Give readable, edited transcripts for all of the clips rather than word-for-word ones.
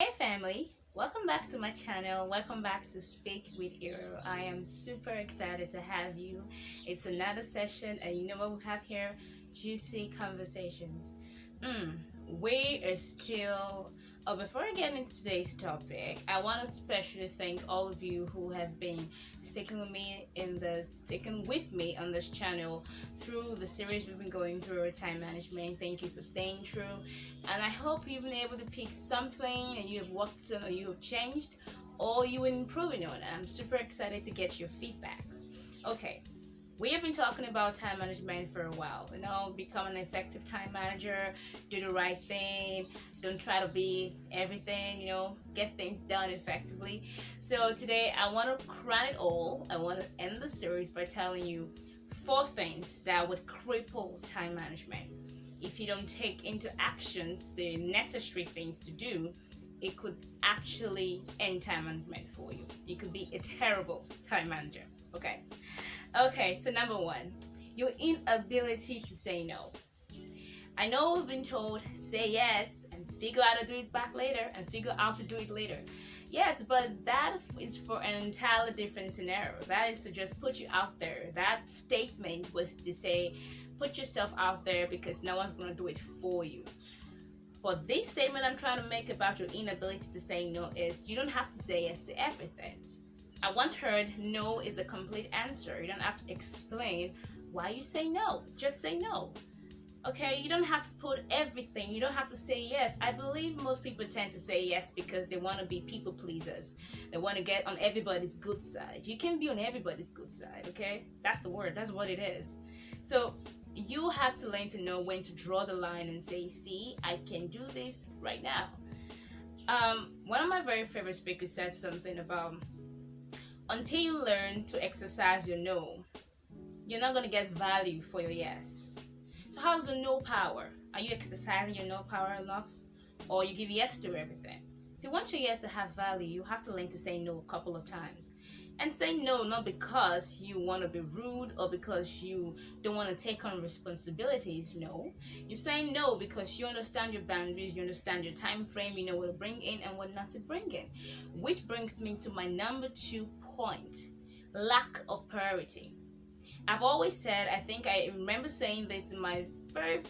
Hey family, welcome back to my channel. Welcome back to Speak with Hero. I am super excited to have you. It's another session, and you know what we have here? Juicy conversations. Mm, we are still. Oh, before I get into today's topic, I want to especially thank all of you who have been sticking with me on this channel through the series we've been going through with time management. Thank you for staying true, and I hope you've been able to pick something and you have worked on or you have changed or you are improving on. I'm super excited to get your feedbacks. Okay, we have been talking about time management for a while. Become an effective time manager, do the right thing, don't try to be everything, get things done effectively. So today I want to crown it all. I want to end the series by telling you 4 things that would cripple time management. If you don't take into actions the necessary things to do, it could actually end time management for you. You could be a terrible time manager. Okay, so number 1, your inability to say no. I know we've been told say yes and figure out how to do it back later and figure out to do it later. Yes, but that is for an entirely different scenario. That is to just put you out there. That statement was to say, put yourself out there because no one's going to do it for you. But this statement I'm trying to make about your inability to say no is you don't have to say yes to everything. I once heard no is a complete answer. You don't have to explain why you say no. Just say no. Okay, you don't have to put everything. You don't have to say yes. I believe most people tend to say yes because they want to be people pleasers. They want to get on everybody's good side. You can be on everybody's good side, okay? That's the word. That's what it is. So you have to learn to know when to draw the line and say, see, I can do this right now. One of my very favorite speakers said something about until you learn to exercise your no, you're not going to get value for your yes. So how's the no power? Are you exercising your no power enough? Or you give yes to everything? If you want your yes to have value, you have to learn to say no a couple of times. And say no not because you want to be rude or because you don't want to take on responsibilities. No, you're saying no because you understand your boundaries, you understand your time frame, you know what to bring in and what not to bring in. Which brings me to my number 2 point: lack of priority. I've always said, I think I remember saying this in my very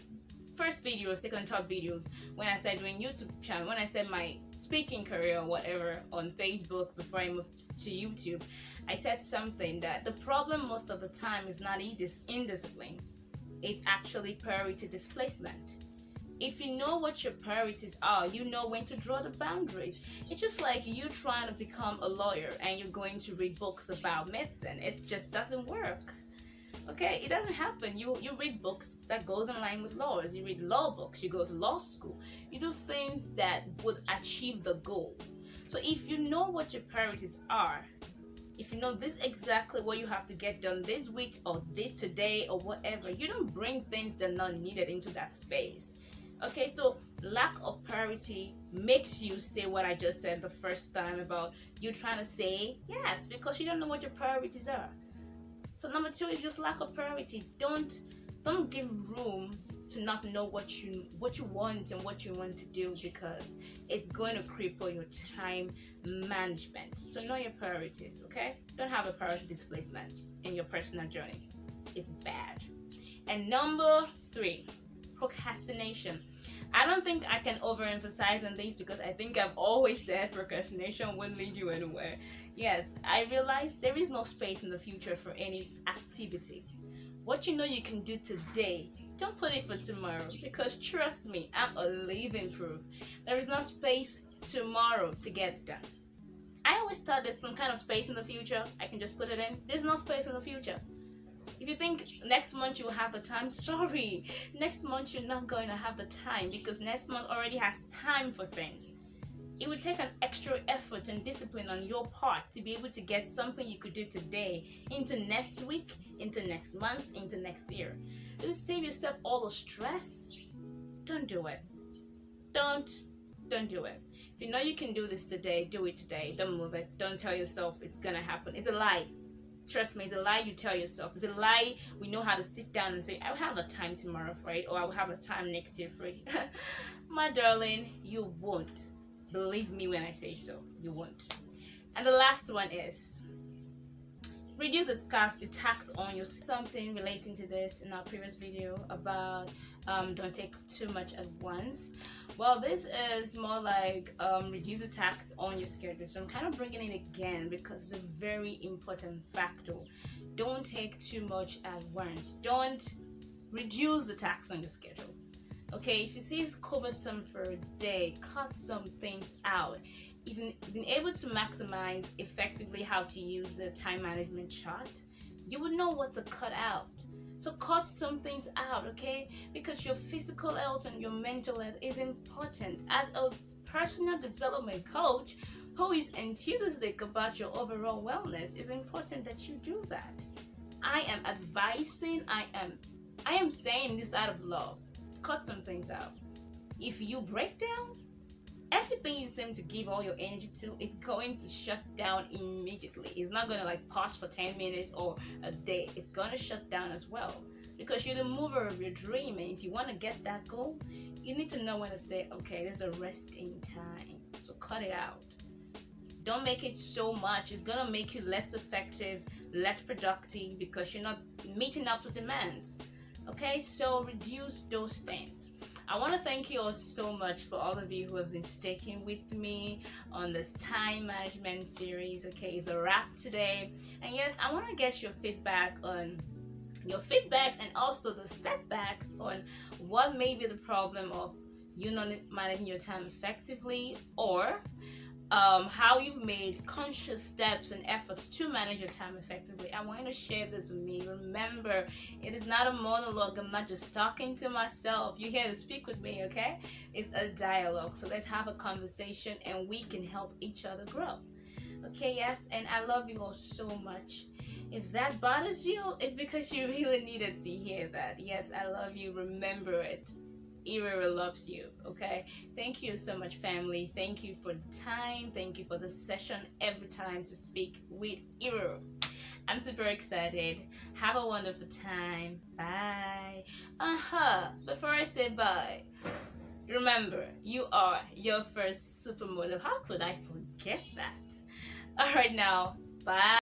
first video, second, third videos when I started doing YouTube channel, when I started my speaking career or whatever on Facebook before I moved to YouTube. I said something that the problem most of the time is not indiscipline. It's actually priority displacement. If you know what your priorities are, you know when to draw the boundaries. It's just like you trying to become a lawyer and you're going to read books about medicine. It just doesn't work. Okay, it doesn't happen. You read books that goes in line with laws. You read law books. You go to law school. You do things that would achieve the goal. So if you know what your priorities are, if you know this exactly what you have to get done this week or this today or whatever, you don't bring things that are not needed into that space. Okay, so lack of priority makes you say what I just said the first time about you trying to say yes because you don't know what your priorities are. So number 2 is just lack of priority. Don't give room to not know what you want and what you want to do because it's going to cripple your time management. So know your priorities, okay? Don't have a priority displacement in your personal journey. It's bad. And number 3, procrastination. I don't think I can overemphasize on this because I think I've always said procrastination won't lead you anywhere. Yes, I realize there is no space in the future for any activity. What you know you can do today, don't put it for tomorrow because trust me, I'm a living proof. There is no space tomorrow to get it done. I always thought there's some kind of space in the future. I can just put it in. There's no space in the future. If you think next month you will have the time, sorry. Next month you're not going to have the time because next month already has time for things. It would take an extra effort and discipline on your part to be able to get something you could do today into next week, into next month, into next year. To save yourself all the stress, don't do it. Don't do it. If you know you can do this today, do it today. Don't move it. Don't tell yourself it's gonna happen. It's a lie. Trust me, it's a lie you tell yourself. It's a lie we know how to sit down and say, I'll have a time tomorrow for it, or I'll have a time next year for it. My darling, you won't. Believe me when I say so, you won't. And the last one is reduce the tax on your something relating to this in our previous video about don't take too much at once. Well, this is more like reduce the tax on your schedule, so I'm kind of bringing it again because it's a very important factor. Don't take too much at once. Don't reduce the tax on your schedule. Okay, if you see it's cumbersome for a day, cut some things out. Even being able to maximize effectively how to use the time management chart, you would know what to cut out. So cut some things out, okay? Because your physical health and your mental health is important. As a personal development coach who is enthusiastic about your overall wellness, it's important that you do that. I am advising, I am saying this out of love. Cut some things out. If you break down, everything you seem to give all your energy to is going to shut down immediately. It's not going to like pause for 10 minutes or a day. It's going to shut down as well, because you're the mover of your dream, and if you want to get that goal, you need to know when to say, okay, there's a resting time. So cut it out. Don't make it so much. It's going to make you less effective, less productive, because you're not meeting up to demands. Okay, so reduce those things. I want to thank you all so much for all of you who have been sticking with me on this time management series. Okay, it's a wrap today. And yes, I want to get your feedback on your feedbacks and also the setbacks on what may be the problem of you not managing your time effectively, or how you've made conscious steps and efforts to manage your time effectively. I want you to share this with me. Remember, it is not a monologue. I'm not just talking to myself. You're here to speak with me, okay? It's a dialogue. So let's have a conversation and we can help each other grow. Okay, yes, and I love you all so much. If that bothers you, it's because you really needed to hear that. Yes, I love you. Remember it. Irera loves you. Okay, thank you so much, family. Thank you for the time. Thank you for the session every time to speak with Irera. I'm super excited. Have a wonderful time. Bye. Before I say bye, remember, you are your first supermodel. How could I forget that? All right, now, bye.